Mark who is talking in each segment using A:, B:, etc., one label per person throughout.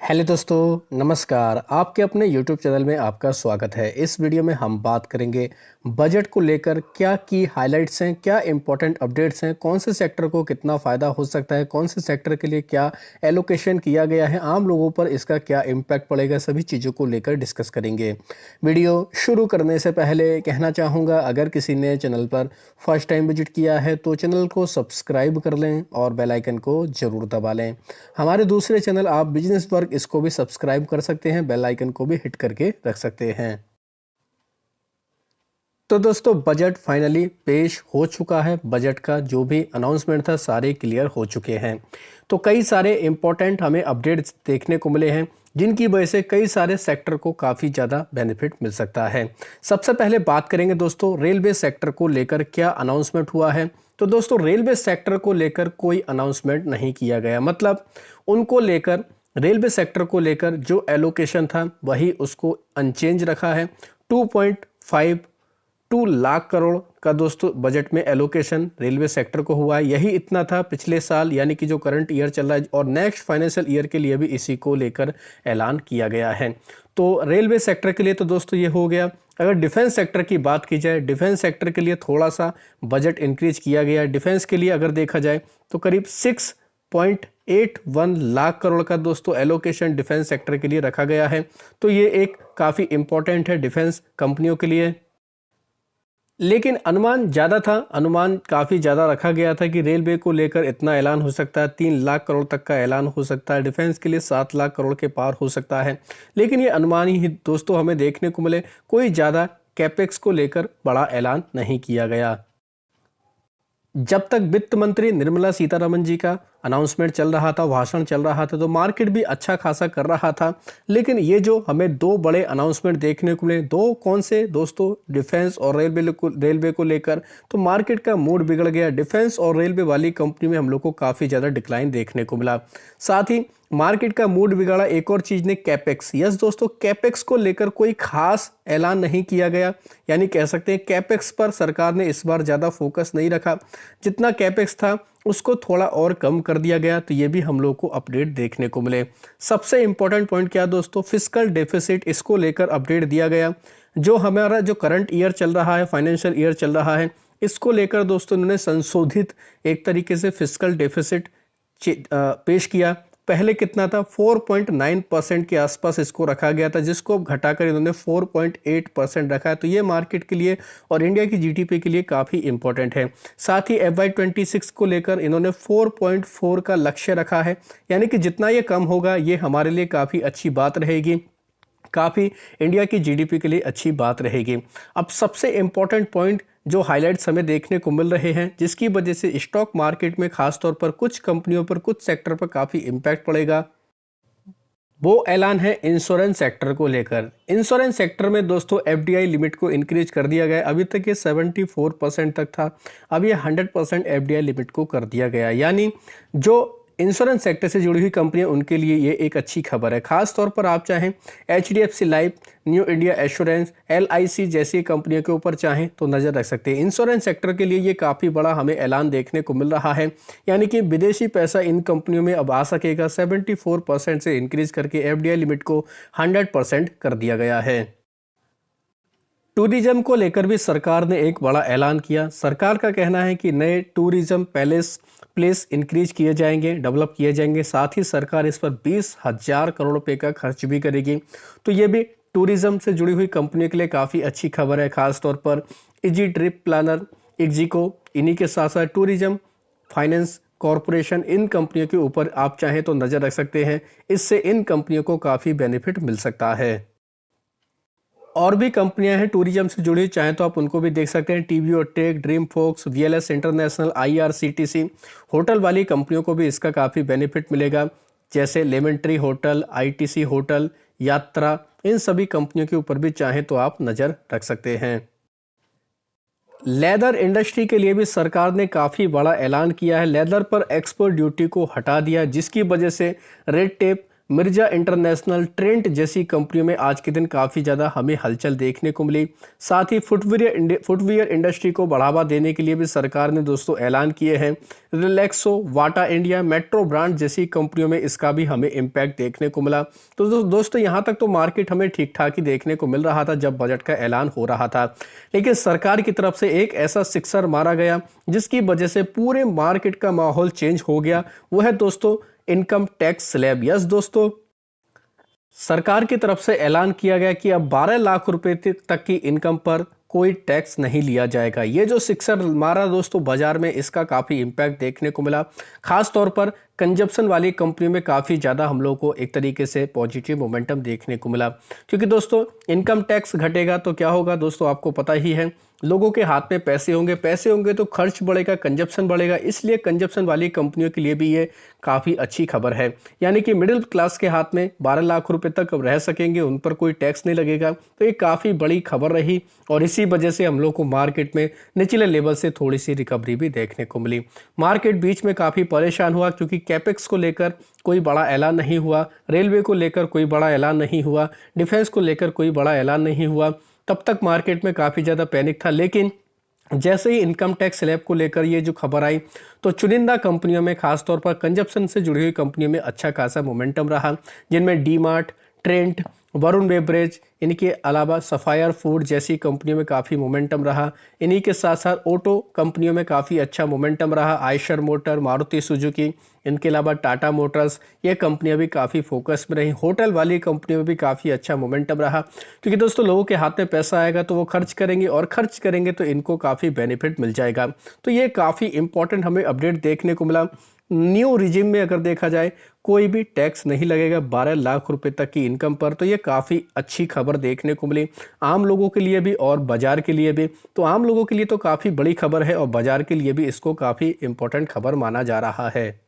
A: Hello दोस्तों, नमस्कार। आपके अपने YouTube चैनल में आपका स्वागत है। इस वीडियो में हम बात करेंगे बजट को लेकर क्या की हाइलाइट्स हैं, क्या इंपॉर्टेंट अपडेट्स हैं, कौन से सेक्टर को कितना फ़ायदा हो सकता है, कौन से सेक्टर के लिए क्या एलोकेशन किया गया है, आम लोगों पर इसका क्या इम्पैक्ट पड़ेगा, सभी चीज़ों को लेकर डिस्कस करेंगे। वीडियो शुरू करने से पहले कहना चाहूँगा, अगर किसी ने चैनल पर फर्स्ट टाइम विजिट किया है तो चैनल को सब्सक्राइब कर लें और बेल आइकन को ज़रूर दबा लें। हमारे दूसरे चैनल आप बिजनेस वर्क इसको भी सब्सक्राइब कर सकते हैं, बेल आइकन को भी हिट करके रख सकते हैं। तो दोस्तों, बजट फाइनली पेश हो चुका है। बजट का जो भी अनाउंसमेंट था सारे क्लियर हो चुके हैं। तो कई सारे इंपॉर्टेंट हमें अपडेट्स देखने को मिले हैं, जिनकी वजह से कई सारे सेक्टर को काफ़ी ज़्यादा बेनिफिट मिल सकता है। सबसे पहले बात करेंगे दोस्तों, रेलवे सेक्टर को लेकर क्या अनाउंसमेंट हुआ है। तो दोस्तों, रेलवे सेक्टर को लेकर कोई अनाउंसमेंट नहीं किया गया, मतलब उनको लेकर रेलवे सेक्टर को लेकर जो एलोकेशन था वही उसको अनचेंज रखा है। 2.52 लाख करोड़ का दोस्तों बजट में एलोकेशन रेलवे सेक्टर को हुआ है। यही इतना था पिछले साल, यानी कि जो करंट ईयर चल रहा है, और नेक्स्ट फाइनेंशियल ईयर के लिए भी इसी को लेकर ऐलान किया गया है। तो रेलवे सेक्टर के लिए तो दोस्तों ये हो गया। अगर डिफेंस सेक्टर की बात की जाए, डिफेंस सेक्टर के लिए थोड़ा सा बजट इंक्रीज किया गया है। डिफेंस के लिए अगर देखा जाए तो करीब 6.81 लाख करोड़ का दोस्तों एलोकेशन डिफेंस सेक्टर के लिए रखा गया है। तो ये एक काफ़ी इंपॉर्टेंट है डिफेंस कंपनियों के लिए। लेकिन अनुमान ज़्यादा था, अनुमान काफ़ी ज़्यादा रखा गया था कि रेलवे को लेकर इतना ऐलान हो सकता है, 3 लाख करोड़ तक का ऐलान हो सकता है, डिफेंस के लिए 7 लाख करोड़ के पार हो सकता है। लेकिन ये अनुमान ही दोस्तों हमें देखने को मिले, कोई ज़्यादा कैपेक्स को लेकर बड़ा ऐलान नहीं किया गया। जब तक वित्त मंत्री निर्मला सीतारमण जी का अनाउंसमेंट चल रहा था, भाषण चल रहा था, तो मार्केट भी अच्छा खासा कर रहा था। लेकिन ये जो हमें दो बड़े अनाउंसमेंट देखने को मिले, दो कौन से दोस्तों, डिफेंस और रेलवे को लेकर, तो मार्केट का मूड बिगड़ गया। डिफेंस और रेलवे वाली कंपनी में हम लोग को काफ़ी ज़्यादा डिक्लाइन देखने को मिला। साथ ही मार्केट का मूड बिगाड़ा एक और चीज़ ने, कैपेक्स। यस दोस्तों, कैपेक्स को लेकर कोई खास ऐलान नहीं किया गया, यानी कह सकते हैं कैपेक्स पर सरकार ने इस बार ज़्यादा फोकस नहीं रखा। जितना कैपेक्स था उसको थोड़ा और कम कर दिया गया। तो ये भी हम लोग को अपडेट देखने को मिले। सबसे इंपॉर्टेंट पॉइंट क्या दोस्तों, फिस्कल डेफिसिट, इसको लेकर अपडेट दिया गया। जो हमारा जो करंट ईयर चल रहा है, फाइनेंशियल ईयर चल रहा है, इसको लेकर दोस्तों इन्होंने संशोधित एक तरीके से फिस्कल डेफिसिट पेश किया। पहले कितना था, 4.9% के आसपास इसको रखा गया था, जिसको अब घटाकर इन्होंने 4.8% रखा है। तो ये मार्केट के लिए और इंडिया की जीडीपी के लिए काफ़ी इंपॉर्टेंट है। साथ ही FY26 को लेकर इन्होंने 4.4 का लक्ष्य रखा है, यानी कि जितना ये कम होगा ये हमारे लिए काफ़ी अच्छी बात रहेगी, काफ़ी इंडिया की जीडीपी के लिए अच्छी बात रहेगी। अब सबसे इंपॉर्टेंट पॉइंट जो हाइलाइट्स हमें देखने को मिल रहे हैं, जिसकी वजह से स्टॉक मार्केट में खास तौर पर कुछ कंपनियों पर, कुछ सेक्टर पर काफ़ी इम्पैक्ट पड़ेगा, वो ऐलान है इंश्योरेंस सेक्टर को लेकर। इंश्योरेंस सेक्टर में दोस्तों एफडीआई लिमिट को इंक्रीज कर दिया गया। अभी तक ये 74% तक था, अब ये 100% एफडीआई लिमिट को कर दिया गया। यानी जो इंश्योरेंस सेक्टर से जुड़ी हुई कंपनियां, उनके लिए ये एक अच्छी खबर है। खास तौर पर आप चाहें HDFC life, new India assurance, LIC जैसी कंपनियों के ऊपर चाहें तो नज़र रख सकते हैं। इंश्योरेंस सेक्टर के लिए ये काफ़ी बड़ा हमें ऐलान देखने को मिल रहा है, यानी कि विदेशी पैसा इन कंपनियों में अब आ सकेगा। 74% से इंक्रीज करके एफडीआई लिमिट को 100% कर दिया गया है। टूरिज्म को लेकर भी सरकार ने एक बड़ा ऐलान किया। सरकार का कहना है कि नए टूरिज्म प्लेस इंक्रीज किए जाएंगे, डेवलप किए जाएंगे। साथ ही सरकार इस पर 20,000 करोड़ रुपए का खर्च भी करेगी। तो ये भी टूरिज्म से जुड़ी हुई कंपनियों के लिए काफ़ी अच्छी खबर है। खास तौर पर इजी ट्रिप प्लानर, इग्जीको, इन्हीं के साथ साथ टूरिज्म फाइनेंस कॉरपोरेशन, इन कंपनियों के ऊपर आप चाहें तो नज़र रख सकते हैं। इससे इन कंपनियों को काफ़ी बेनिफिट मिल सकता है। और भी कंपनियां हैं टूरिज्म से जुड़ी, चाहे तो आप उनको भी देख सकते हैं। टीवी और tech, dream folks, VLS international, IRCTC, hotel वाली कंपनियों को भी इसका काफ़ी बेनिफिट मिलेगा, जैसे lemon tree hotel, ITC hotel, Yatra, इन सभी कंपनियों के ऊपर भी चाहें तो आप नज़र रख सकते हैं। लेदर इंडस्ट्री के लिए भी सरकार ने काफ़ी बड़ा ऐलान किया है। लेदर पर एक्सपोर्ट ड्यूटी को हटा दिया, जिसकी वजह से red tape Mirza international, Trent जैसी कंपनियों में आज के दिन काफ़ी ज़्यादा हमें हलचल देखने को मिली। साथ ही फुटवियर इंडस्ट्री को बढ़ावा देने के लिए भी सरकार ने दोस्तों ऐलान किए हैं। रिलैक्सो, वाटा इंडिया, मेट्रो ब्रांड जैसी कंपनियों में इसका भी हमें इम्पैक्ट देखने को मिला। तो दोस्तों यहाँ तक तो मार्केट हमें ठीक ठाक ही देखने को मिल रहा था जब बजट का ऐलान हो रहा था, लेकिन सरकार की तरफ से एक ऐसा सिक्सर मारा गया जिसकी वजह से पूरे मार्केट का माहौल चेंज हो गया। वो है दोस्तों इनकम टैक्स स्लैब। यस दोस्तों, सरकार की तरफ से ऐलान किया गया कि अब 12 लाख रुपए तक की इनकम पर कोई टैक्स नहीं लिया जाएगा। ये जो सिक्सर मारा दोस्तों बाजार में, इसका काफ़ी इम्पैक्ट देखने को मिला। खास तौर पर कंजप्शन वाली कंपनियों में काफ़ी ज़्यादा हम लोग को एक तरीके से पॉजिटिव मोमेंटम देखने को मिला, क्योंकि दोस्तों इनकम टैक्स घटेगा तो क्या होगा दोस्तों, आपको पता ही है, लोगों के हाथ में पैसे होंगे तो खर्च बढ़ेगा, कंजप्शन बढ़ेगा। इसलिए कंजप्शन वाली कंपनियों के लिए भी ये काफ़ी अच्छी खबर है। यानी कि मिडिल क्लास के हाथ में 12 लाख रुपए तक रह सकेंगे, उन पर कोई टैक्स नहीं लगेगा। तो ये काफ़ी बड़ी खबर रही और इसी वजह से हम लोग को मार्केट में निचले लेवल से थोड़ी सी रिकवरी भी देखने को मिली। मार्केट बीच में काफ़ी परेशान हुआ क्योंकि कैपेक्स को लेकर कोई बड़ा ऐलान नहीं हुआ, रेलवे को लेकर कोई बड़ा ऐलान नहीं हुआ, डिफेंस को लेकर कोई बड़ा ऐलान नहीं हुआ। तब तक मार्केट में काफ़ी ज़्यादा पैनिक था, लेकिन जैसे ही इनकम टैक्स स्लैब को लेकर ये जो खबर आई तो चुनिंदा कंपनियों में, खासतौर पर कंजप्शन से जुड़ी हुई कंपनियों में अच्छा खासा मोमेंटम रहा, जिनमें D mart, Trent, Varun beverage, इनके अलावा सफायर फूड जैसी कंपनियों में काफ़ी मोमेंटम रहा। इन्हीं के साथ साथ ऑटो कंपनियों में काफ़ी अच्छा मोमेंटम रहा। आयशर मोटर, मारुति सुजुकी, इनके अलावा टाटा मोटर्स, ये कंपनियां भी काफ़ी फोकस में रही। होटल वाली कंपनियों में भी काफ़ी अच्छा मोमेंटम रहा, क्योंकि दोस्तों लोगों के हाथ में पैसा आएगा तो वो खर्च करेंगे और खर्च करेंगे तो इनको काफ़ी बेनिफिट मिल जाएगा। तो ये काफ़ी इंपॉर्टेंट हमें अपडेट देखने को मिला। न्यू रिजिम में अगर देखा जाए कोई भी टैक्स नहीं लगेगा 12 लाख रुपए तक की इनकम पर, तो ये काफ़ी अच्छी खबर देखने को मिली आम लोगों के लिए भी और बाजार के लिए भी। तो आम लोगों के लिए तो काफ़ी बड़ी खबर है और बाजार के लिए भी इसको काफ़ी इंपॉर्टेंट खबर माना जा रहा है।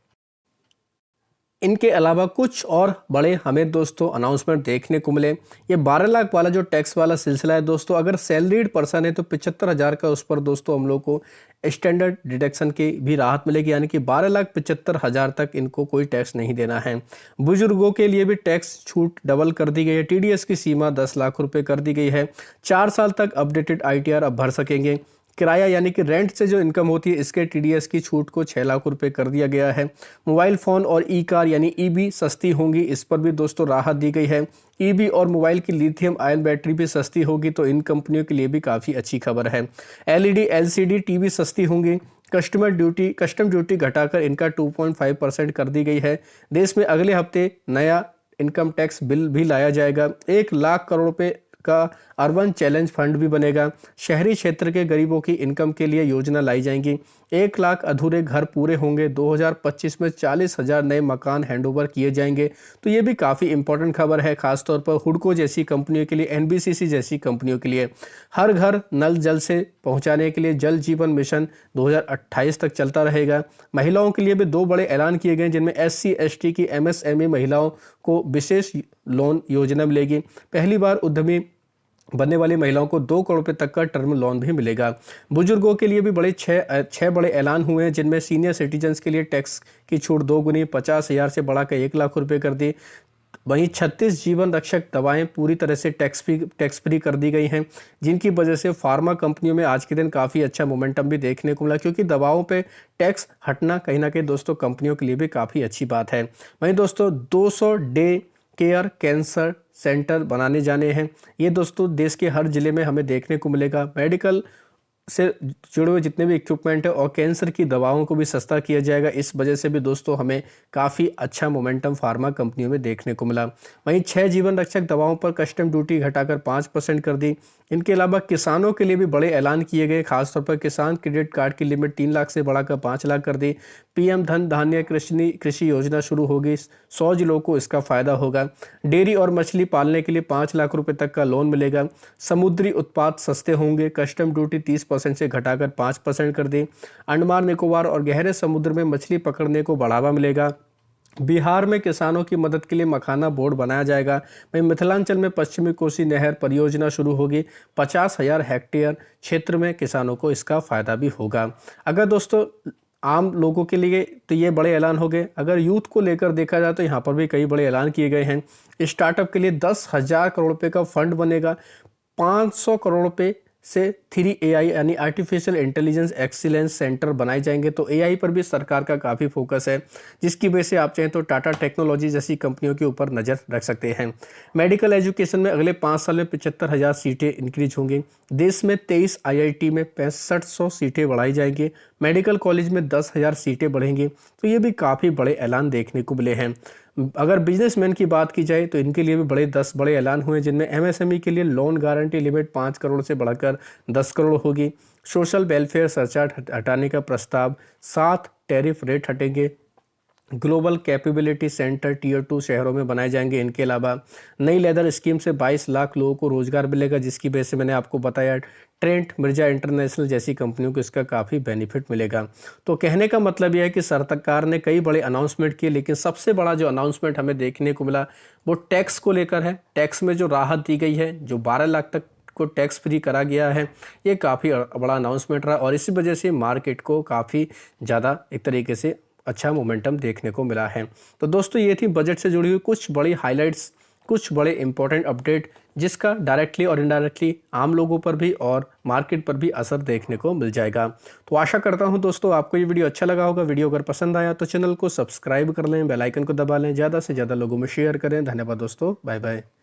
A: इनके अलावा कुछ और बड़े हमें दोस्तों अनाउंसमेंट देखने को मिले। ये 12 लाख वाला जो टैक्स वाला सिलसिला है दोस्तों, अगर सैलरीड पर्सन है तो 75,000 का उस पर दोस्तों हम लोग को स्टैंडर्ड डिडक्शन की भी राहत मिलेगी, यानी कि 12,75,000 तक इनको कोई टैक्स नहीं देना है। बुजुर्गों के लिए भी टैक्स छूट डबल कर दी गई है। टीडीएस की सीमा 10 लाख रुपए कर दी गई है। 4 साल तक अपडेटेड आईटीआर अब भर सकेंगे। किराया यानी कि रेंट से जो इनकम होती है इसके टीडीएस की छूट को 6 लाख रुपए कर दिया गया है। मोबाइल फ़ोन और ई कार यानी ईबी सस्ती होंगी, इस पर भी दोस्तों राहत दी गई है। ईबी और मोबाइल की लिथियम आयन बैटरी भी सस्ती होगी, तो इन कंपनियों के लिए भी काफ़ी अच्छी खबर है। एलईडी एलसीडी टीवी सस्ती होंगी। कस्टम ड्यूटी घटाकर इनका 2.5% कर दी गई है। देश में अगले हफ्ते नया इनकम टैक्स बिल भी लाया जाएगा। 1 लाख करोड़ रुपए का अर्बन चैलेंज फंड भी बनेगा। शहरी क्षेत्र के गरीबों की इनकम के लिए योजना लाई जाएंगी। 1 लाख अधूरे घर पूरे होंगे। 2025 में 40,000 नए मकान हैंडओवर किए जाएंगे। तो ये भी काफ़ी इंपॉर्टेंट खबर है, खासतौर पर हुडको जैसी कंपनियों के लिए, एनबीसीसी जैसी कंपनियों के लिए। हर घर नल जल से पहुंचाने के लिए जल जीवन मिशन 2028 तक चलता रहेगा। महिलाओं के लिए भी 2 बड़े ऐलान किए गए, जिनमें SC ST की MSME महिलाओं को विशेष लोन योजना मिलेगी। पहली बार उद्यमी बनने वाली महिलाओं को 2 करोड़ रुपए तक का टर्म लोन भी मिलेगा। बुजुर्गों के लिए भी बड़े छह बड़े ऐलान हुए हैं, जिनमें सीनियर सिटीजन्स के लिए टैक्स की छूट 2 गुनी 50,000 से बढ़ाकर 1 लाख रुपए कर दी। वहीं 36 जीवन रक्षक दवाएं पूरी तरह से टैक्स फ्री कर दी गई हैं, जिनकी वजह से फार्मा कंपनियों में आज के दिन काफ़ी अच्छा मोमेंटम भी देखने को मिला, क्योंकि दवाओं पे टैक्स हटना कहीं ना कहीं दोस्तों कंपनियों के लिए भी काफ़ी अच्छी बात है। वहीं दोस्तों 200 डे केयर कैंसर सेंटर बनाने जाने हैं। ये दोस्तों देश के हर जिले में हमें देखने को मिलेगा। मेडिकल से जुड़े हुए जितने भी इक्विपमेंट है और कैंसर की दवाओं को भी सस्ता किया जाएगा। इस वजह से भी दोस्तों हमें काफ़ी अच्छा मोमेंटम फार्मा कंपनियों में देखने को मिला। वहीं 6 जीवन रक्षक दवाओं पर कस्टम ड्यूटी घटाकर 5% कर दी। इनके अलावा किसानों के लिए भी बड़े ऐलान किए गए, खासतौर पर किसान क्रेडिट कार्ड की लिमिट 3 लाख से बढ़ाकर 5 लाख कर दी। PM धन धान्य कृषि योजना शुरू होगी, 100 जिलों को इसका फायदा होगा। डेयरी और मछली पालने के लिए 5 लाख रुपए तक का लोन मिलेगा। समुद्री उत्पाद सस्ते होंगे, कस्टम ड्यूटी 30% से घटाकर 5% कर दी। अंडमान निकोबार और गहरे समुद्र में मछली पकड़ने को बढ़ावा मिलेगा। बिहार में किसानों की मदद के लिए मखाना बोर्ड बनाया जाएगा। वहीं मिथिलांचल में पश्चिमी कोसी नहर परियोजना शुरू होगी। 50,000 हेक्टेयर क्षेत्र में किसानों को इसका फायदा भी होगा। अगर दोस्तों आम लोगों के लिए तो ये बड़े ऐलान हो गए। अगर यूथ को लेकर देखा जाए तो यहाँ पर भी कई बड़े ऐलान किए गए हैं। स्टार्टअप के लिए 10,000 करोड़ रुपए का फंड बनेगा। 500 करोड़ रुपए से 3 AI यानी आर्टिफिशियल इंटेलिजेंस एक्सीलेंस सेंटर बनाए जाएंगे। तो AI पर भी सरकार का काफ़ी फोकस है, जिसकी वजह से आप चाहें तो टाटा टेक्नोलॉजी जैसी कंपनियों के ऊपर नज़र रख सकते हैं। मेडिकल एजुकेशन में अगले 5 साल में 75,000 सीटें इंक्रीज होंगी। देश में 23 IIT में 6500 सीटें बढ़ाई जाएंगी। मेडिकल कॉलेज में 10,000 सीटें बढ़ेंगी। तो ये भी काफ़ी बड़े ऐलान देखने को मिले हैं। अगर बिजनेसमैन की बात की जाए तो इनके लिए भी 10 बड़े ऐलान हुए, जिनमें MSME के लिए लोन गारंटी लिमिट 5 करोड़ से बढ़कर 10 करोड़ होगी। सोशल वेलफेयर सरचार्ज हटाने का प्रस्ताव, 7 टैरिफ रेट हटेंगे। ग्लोबल कैपेबिलिटी सेंटर Tier 2 शहरों में बनाए जाएंगे। इनके अलावा नई लेदर स्कीम से 22 लाख लोगों को रोजगार मिलेगा, जिसकी वजह से मैंने आपको बताया ट्रेंट मिर्जा इंटरनेशनल जैसी कंपनियों को इसका काफ़ी बेनिफिट मिलेगा। तो कहने का मतलब यह है कि सरकार ने कई बड़े अनाउंसमेंट किए, लेकिन सबसे बड़ा जो अनाउंसमेंट हमें देखने को मिला वो टैक्स को लेकर है। टैक्स में जो राहत दी गई है, जो 12 लाख तक को टैक्स फ्री करा गया है, ये काफ़ी बड़ा अनाउंसमेंट रहा और इसी वजह से मार्केट को काफ़ी ज़्यादा एक तरीके से अच्छा मोमेंटम देखने को मिला है। तो दोस्तों ये थी बजट से जुड़ी हुई कुछ बड़ी हाइलाइट्स, कुछ बड़े इंपॉर्टेंट अपडेट, जिसका डायरेक्टली और इनडायरेक्टली आम लोगों पर भी और मार्केट पर भी असर देखने को मिल जाएगा। तो आशा करता हूं दोस्तों आपको ये वीडियो अच्छा लगा होगा। वीडियो अगर पसंद आया तो चैनल को सब्सक्राइब कर लें, बेल आइकन को दबा लें, ज़्यादा से ज़्यादा लोगों में शेयर करें। धन्यवाद दोस्तों, बाय बाय।